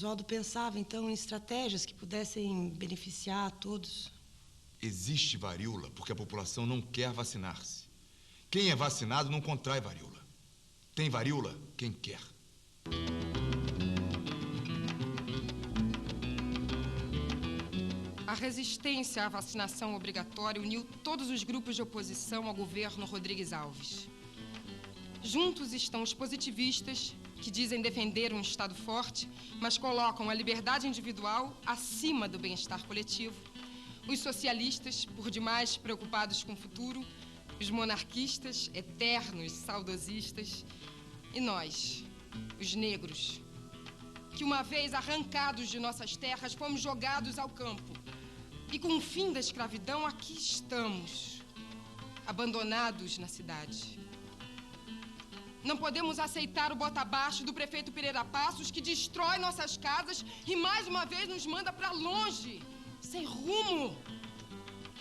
Oswaldo pensava, então, em estratégias que pudessem beneficiar a todos. Existe varíola porque a população não quer vacinar-se. Quem é vacinado não contrai varíola. Tem varíola quem quer. A resistência à vacinação obrigatória uniu todos os grupos de oposição ao governo Rodrigues Alves. Juntos estão os positivistas, que dizem defender um Estado forte, mas colocam a liberdade individual acima do bem-estar coletivo. Os socialistas, por demais preocupados com o futuro. Os monarquistas, eternos saudosistas. E nós, os negros, que uma vez arrancados de nossas terras, fomos jogados ao campo. E com o fim da escravidão, aqui estamos, abandonados na cidade. Não podemos aceitar o bota abaixo do prefeito Pereira Passos, que destrói nossas casas e mais uma vez nos manda para longe, sem rumo.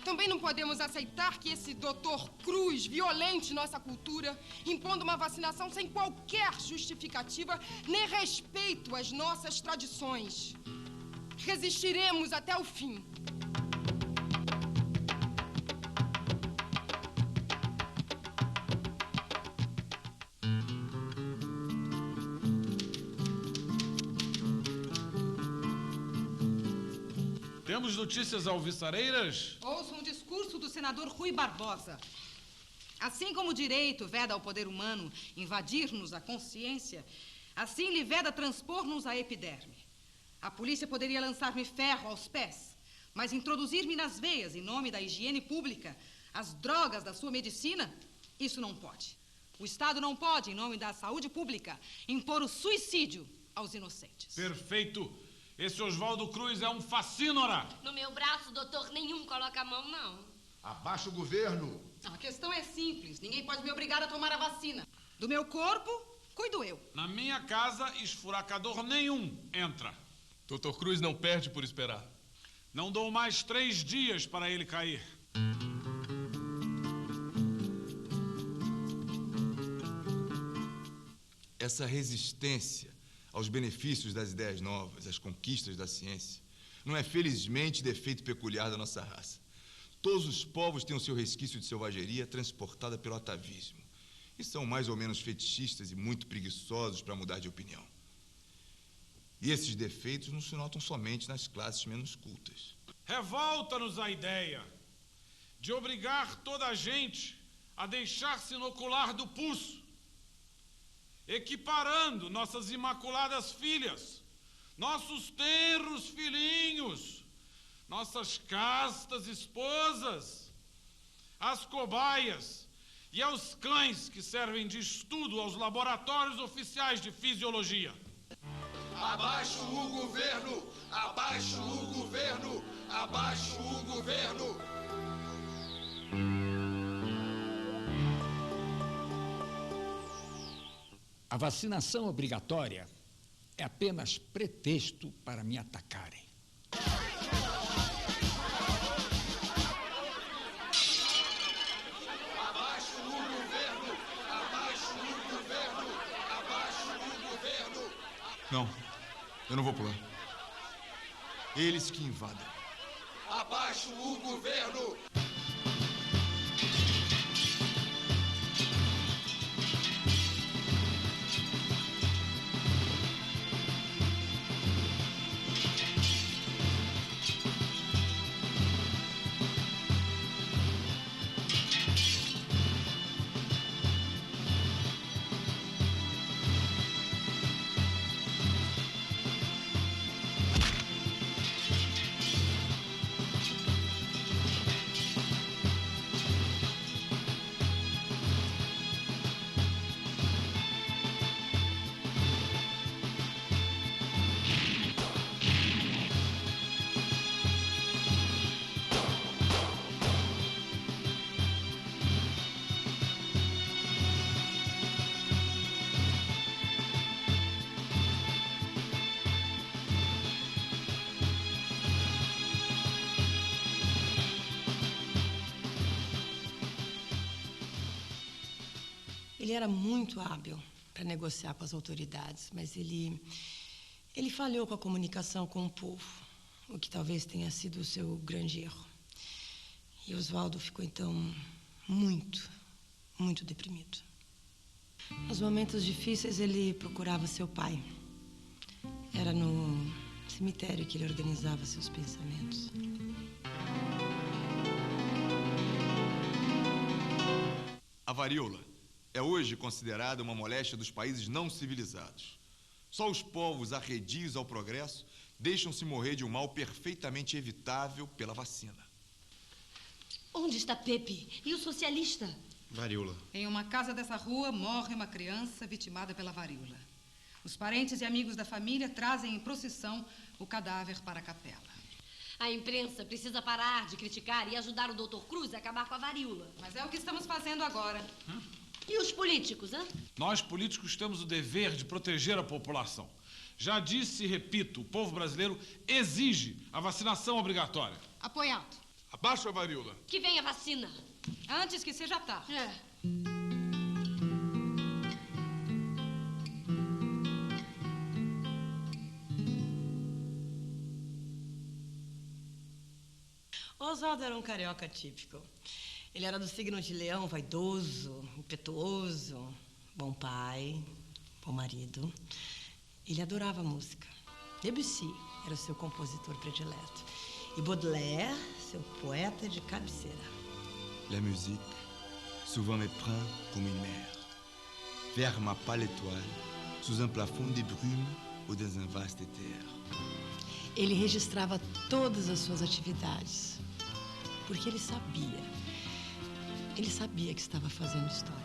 Também não podemos aceitar que esse doutor Cruz violente nossa cultura, impondo uma vacinação sem qualquer justificativa nem respeito às nossas tradições. Resistiremos até o fim. Temos notícias alvissareiras? Ouço um discurso do senador Rui Barbosa. Assim como o direito veda ao poder humano invadir-nos a consciência, assim lhe veda transpor-nos a epiderme. A polícia poderia lançar-me ferro aos pés, mas introduzir-me nas veias, em nome da higiene pública, as drogas da sua medicina, isso não pode. O Estado não pode, em nome da saúde pública, impor o suicídio aos inocentes. Perfeito. Esse Oswaldo Cruz é um facínora. No meu braço, doutor, nenhum coloca a mão, não. Abaixa o governo. A questão é simples. Ninguém pode me obrigar a tomar a vacina. Do meu corpo, cuido eu. Na minha casa, esfuracador nenhum entra. Doutor Cruz não perde por esperar. Não dou mais 3 dias para ele cair. Essa resistência aos benefícios das ideias novas, às conquistas da ciência, não é felizmente defeito peculiar da nossa raça. Todos os povos têm o seu resquício de selvageria transportada pelo atavismo. E são mais ou menos fetichistas e muito preguiçosos para mudar de opinião. E esses defeitos não se notam somente nas classes menos cultas. Revolta-nos a ideia de obrigar toda a gente a deixar-se inocular do pulso, equiparando nossas imaculadas filhas, nossos tenros filhinhos, nossas castas esposas, às cobaias e aos cães que servem de estudo aos laboratórios oficiais de fisiologia. Abaixo o governo! Abaixo o governo! Abaixo o governo! A vacinação obrigatória é apenas pretexto para me atacarem. Abaixo o governo! Abaixo o governo! Abaixo o governo! Não, eu não vou pular. Eles que invadam. Abaixo o governo! Ele era muito hábil para negociar com as autoridades, mas ele Ele falhou com a comunicação com o povo, o que talvez tenha sido o seu grande erro. E Oswaldo ficou, então, muito deprimido. Nos momentos difíceis, ele procurava seu pai. Era no cemitério que ele organizava seus pensamentos. A varíola é hoje considerada uma moléstia dos países não civilizados. Só os povos arredios ao progresso deixam-se morrer de um mal perfeitamente evitável pela vacina. Onde está Pepe? E o socialista? Varíola. Em uma casa dessa rua, morre uma criança vitimada pela varíola. Os parentes e amigos da família trazem em procissão o cadáver para a capela. A imprensa precisa parar de criticar e ajudar o Dr. Cruz a acabar com a varíola. Mas é o que estamos fazendo agora. E os políticos, hein? Nós, políticos, temos o dever de proteger a população. Já disse e repito, o povo brasileiro exige a vacinação obrigatória. Apoiado. Abaixo a varíola. Que venha a vacina. Antes que seja tarde. Oswaldo era um carioca típico. Ele era do signo de leão, vaidoso, impetuoso, bom pai, bom marido. Ele adorava música. Debussy era o seu compositor predileto. E Baudelaire, seu poeta de cabeceira. La musique souvent me prend comme une mer, vers ma pâle étoile, sous un plafond de brume ou dans un vaste éther. Ele registrava todas as suas atividades, porque ele sabia que estava fazendo história.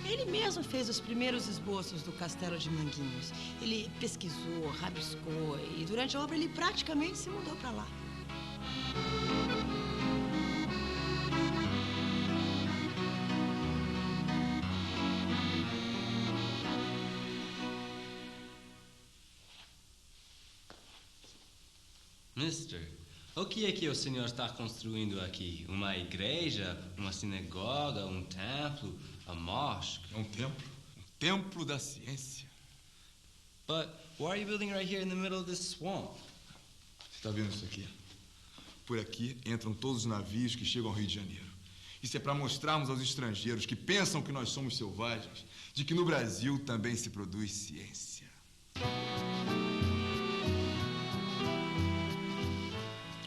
Ele mesmo fez os primeiros esboços do Castelo de Manguinhos. Ele pesquisou, rabiscou e durante a obra ele praticamente se mudou para lá. Mister, o que é que o senhor está construindo aqui? Uma igreja, uma sinagoga, um templo, a mosque? É um templo? Um templo da ciência. But why are you building right here in the middle of this swamp? Você está vendo isso aqui? Por aqui entram todos os navios que chegam ao Rio de Janeiro. Isso é para mostrarmos aos estrangeiros que pensam que nós somos selvagens, de que no Brasil também se produz ciência.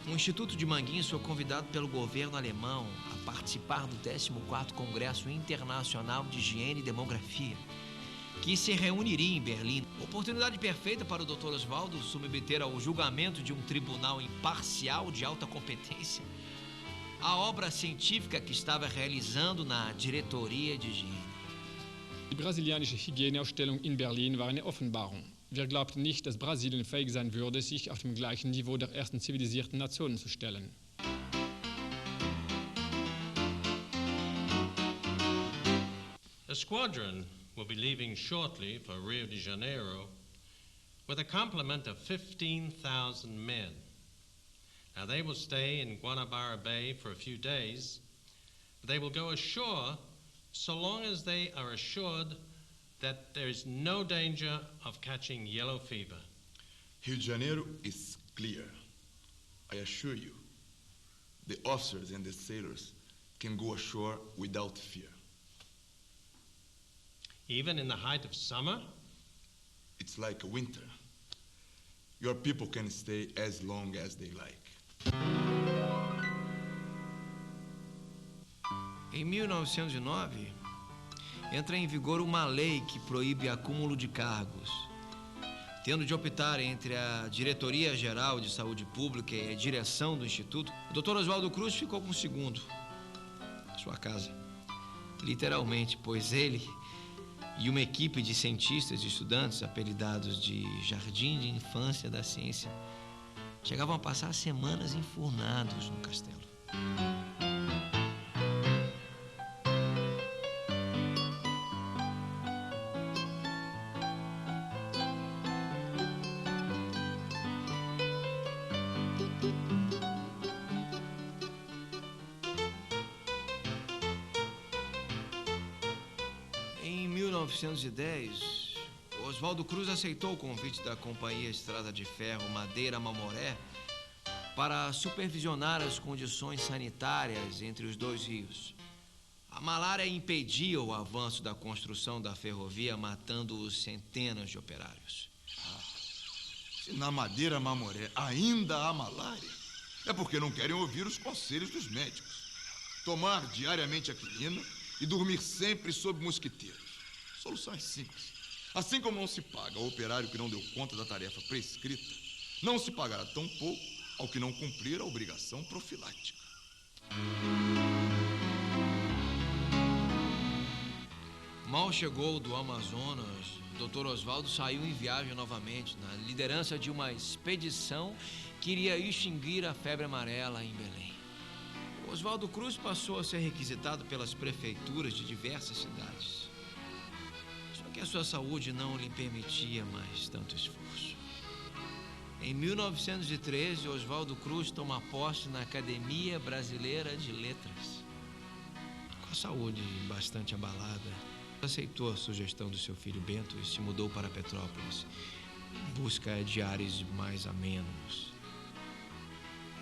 O Instituto de Manguinhos foi convidado pelo governo alemão a participar do 14º Congresso Internacional de Higiene e Demografia, que se reuniria em Berlim. Oportunidade perfeita para o Dr. Oswaldo submeter ao julgamento de um tribunal imparcial de alta competência a obra científica que estava realizando na diretoria de higiene. Die brasilianische Hygieneausstellung in Berlin war eine Offenbarung. Wir glaubten nicht, dass Brasilien fähig sein würde, sich auf dem gleichen Niveau der ersten zivilisierten Nationen zu stellen. A squadron will be leaving shortly for Rio de Janeiro with a complement of 15,000 men. Now, they will stay in Guanabara Bay for a few days. They will go ashore so long as they are assured that there is no danger of catching yellow fever. Rio de Janeiro is clear. I assure you, the officers and the sailors can go ashore without fear. Even in the height of summer? It's like winter. Your people can stay as long as they like. Em 1909, entra em vigor uma lei que proíbe acúmulo de cargos. Tendo de optar entre a Diretoria Geral de Saúde Pública e a direção do Instituto, o Dr. Oswaldo Cruz ficou com o segundo, sua casa. Literalmente, pois ele e uma equipe de cientistas e estudantes, apelidados de Jardim de Infância da Ciência, chegavam a passar semanas enfurnados no castelo. Em 1910, Oswaldo Cruz aceitou o convite da Companhia Estrada de Ferro Madeira Mamoré para supervisionar as condições sanitárias entre os dois rios. A malária impedia o avanço da construção da ferrovia, matando centenas de operários. Se na Madeira Mamoré ainda há malária, é porque não querem ouvir os conselhos dos médicos. Tomar diariamente a quinina e dormir sempre sob mosquiteiros. Solução é simples. Assim como não se paga ao operário que não deu conta da tarefa prescrita, não se pagará tão pouco ao que não cumprir a obrigação profilática. Mal chegou do Amazonas, o Dr. Oswaldo saiu em viagem novamente, na liderança de uma expedição que iria extinguir a febre amarela em Belém. Oswaldo Cruz passou a ser requisitado pelas prefeituras de diversas cidades. Só que a sua saúde não lhe permitia mais tanto esforço. Em 1913, Oswaldo Cruz toma posse na Academia Brasileira de Letras. Com a saúde bastante abalada, aceitou a sugestão do seu filho Bento e se mudou para Petrópolis, em busca de ares mais amenos.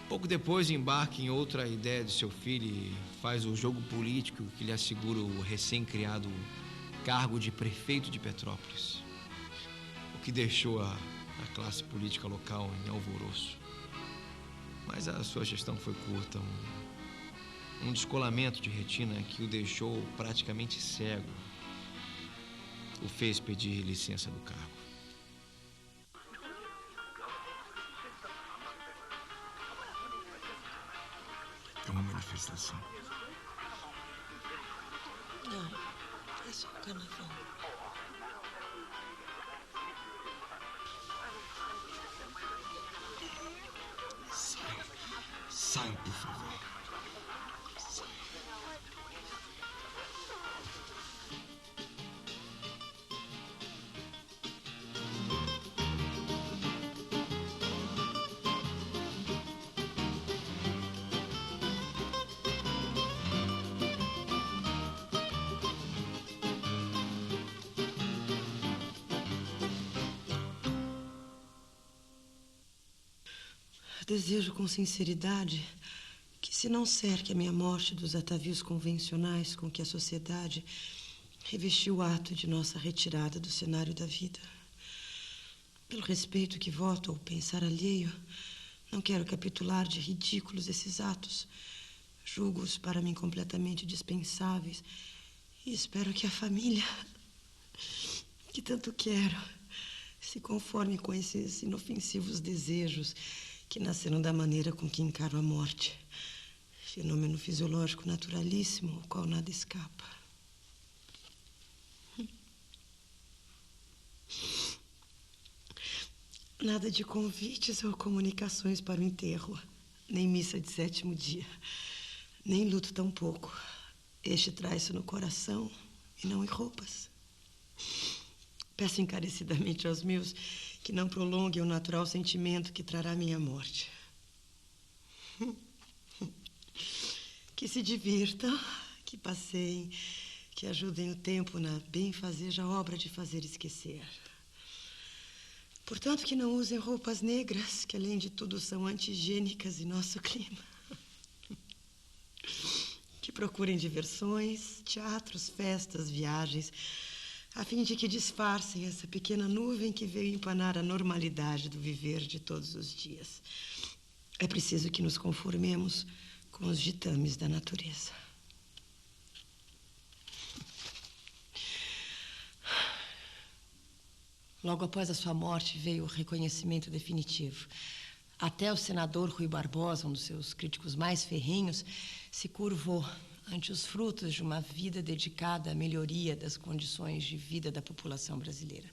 Pouco depois, embarca em outra ideia de seu filho e faz o jogo político que lhe assegura o recém-criado cargo de prefeito de Petrópolis, o que deixou a classe política local em alvoroço. Mas a sua gestão foi curta, um descolamento de retina que o deixou praticamente cego, o fez pedir licença do cargo. É uma manifestação. Não, é só um carnaval. Saiam, por favor. Desejo com sinceridade que se não cerque a minha morte dos atavios convencionais com que a sociedade revestiu o ato de nossa retirada do cenário da vida. Pelo respeito que voto ao pensar alheio, não quero capitular de ridículos esses atos. Julgo-os para mim completamente dispensáveis e espero que a família, que tanto quero, se conforme com esses inofensivos desejos que nasceram da maneira com que encaro a morte. Fenômeno fisiológico naturalíssimo, ao qual nada escapa. Nada de convites ou comunicações para o enterro, nem missa de 7º dia, nem luto tampouco. Este traz-se no coração e não em roupas. Peço encarecidamente aos meus que não prolonguem o natural sentimento que trará minha morte. Que se divirtam, que passeiem, que ajudem o tempo na benfazeja obra de fazer esquecer. Portanto, que não usem roupas negras, que além de tudo são anti-higiênicas em nosso clima. Que procurem diversões, teatros, festas, viagens, a fim de que disfarcem essa pequena nuvem que veio empanar a normalidade do viver de todos os dias. É preciso que nos conformemos com os ditames da natureza. Logo após a sua morte veio o reconhecimento definitivo. Até o senador Rui Barbosa, um dos seus críticos mais ferrenhos, se curvou ante os frutos de uma vida dedicada à melhoria das condições de vida da população brasileira.